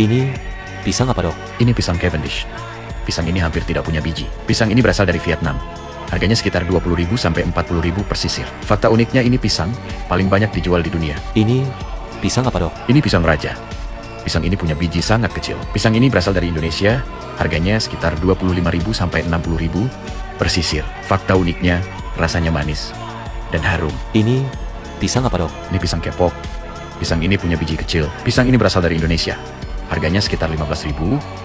Ini pisang apa, Dok? Ini pisang Cavendish. Pisang ini hampir tidak punya biji. Pisang ini berasal dari Vietnam. Harganya sekitar 20.000 sampai 40.000 per sisir. Fakta uniknya ini pisang paling banyak dijual di dunia. Ini pisang apa, Dok? Ini pisang raja. Pisang ini punya biji sangat kecil. Pisang ini berasal dari Indonesia. Harganya sekitar 25.000 sampai 60.000 per sisir. Fakta uniknya rasanya manis dan harum. Ini pisang apa, Dok? Ini pisang kepok. Pisang ini punya biji kecil. Pisang ini berasal dari Indonesia. Harganya sekitar 15.000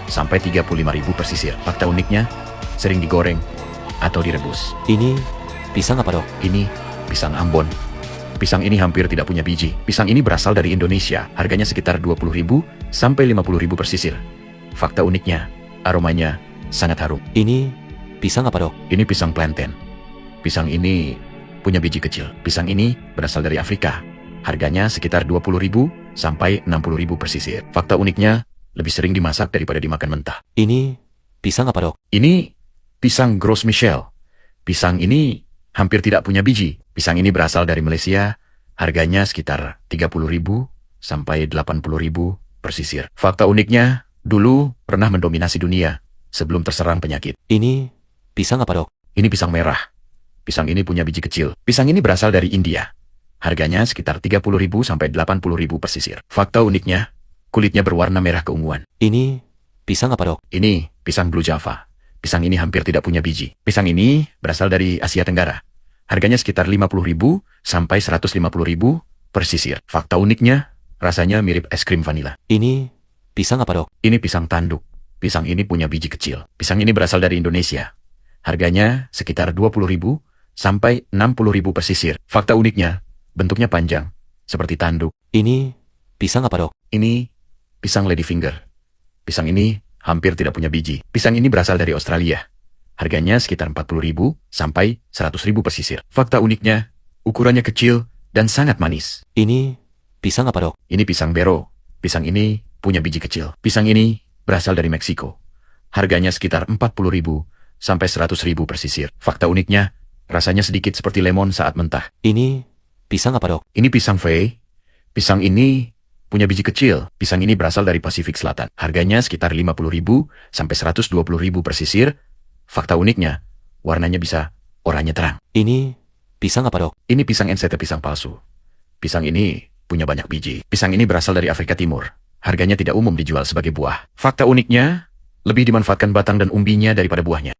sampai 35.000 per sisir. Fakta uniknya sering digoreng atau direbus. Ini pisang apa, Dok? Ini pisang Ambon. Pisang ini hampir tidak punya biji. Pisang ini berasal dari Indonesia. Harganya sekitar 20.000 sampai 50.000 per sisir. Fakta uniknya, aromanya sangat harum. Ini pisang apa, Dok? Ini pisang plantain. Pisang ini punya biji kecil. Pisang ini berasal dari Afrika. Harganya sekitar 20.000 sampai 60.000 per sisir. Fakta uniknya, lebih sering dimasak daripada dimakan mentah. Ini pisang apa, Dok? Ini pisang Gros Michel. Pisang ini hampir tidak punya biji. Pisang ini berasal dari Malaysia. Harganya sekitar 30.000 sampai 80.000 per sisir. Fakta uniknya, dulu pernah mendominasi dunia sebelum terserang penyakit. Ini pisang apa, Dok? Ini pisang merah. Pisang ini punya biji kecil. Pisang ini berasal dari India. Harganya sekitar 30.000 sampai 80.000 per sisir. Fakta uniknya, kulitnya berwarna merah keunguan. Ini pisang apa, Dok? Ini pisang Blue Java. Pisang ini hampir tidak punya biji. Pisang ini berasal dari Asia Tenggara. Harganya sekitar 50.000 sampai 150.000 per sisir. Fakta uniknya, rasanya mirip es krim vanila. Ini pisang apa, Dok? Ini pisang tanduk. Pisang ini punya biji kecil. Pisang ini berasal dari Indonesia. Harganya sekitar 20.000 sampai 60.000 per sisir. Fakta uniknya, bentuknya panjang, seperti tanduk. Ini pisang apa, Dok? Ini pisang ladyfinger. Pisang ini hampir tidak punya biji. Pisang ini berasal dari Australia. Harganya sekitar 40.000 sampai 100.000 per sisir. Fakta uniknya, ukurannya kecil dan sangat manis. Ini pisang apa, Dok? Ini pisang bero. Pisang ini punya biji kecil. Pisang ini berasal dari Meksiko. Harganya sekitar 40.000 sampai 100.000 per sisir. Fakta uniknya, rasanya sedikit seperti lemon saat mentah. Ini pisang apa, Dok? Ini pisang Fei. Pisang ini punya biji kecil. Pisang ini berasal dari Pasifik Selatan. Harganya sekitar 50.000 sampai 120.000 per sisir. Fakta uniknya, warnanya bisa oranye terang. Ini pisang apa, Dok? Ini pisang NCT pisang palsu. Pisang ini punya banyak biji. Pisang ini berasal dari Afrika Timur. Harganya tidak umum dijual sebagai buah. Fakta uniknya, lebih dimanfaatkan batang dan umbinya daripada buahnya.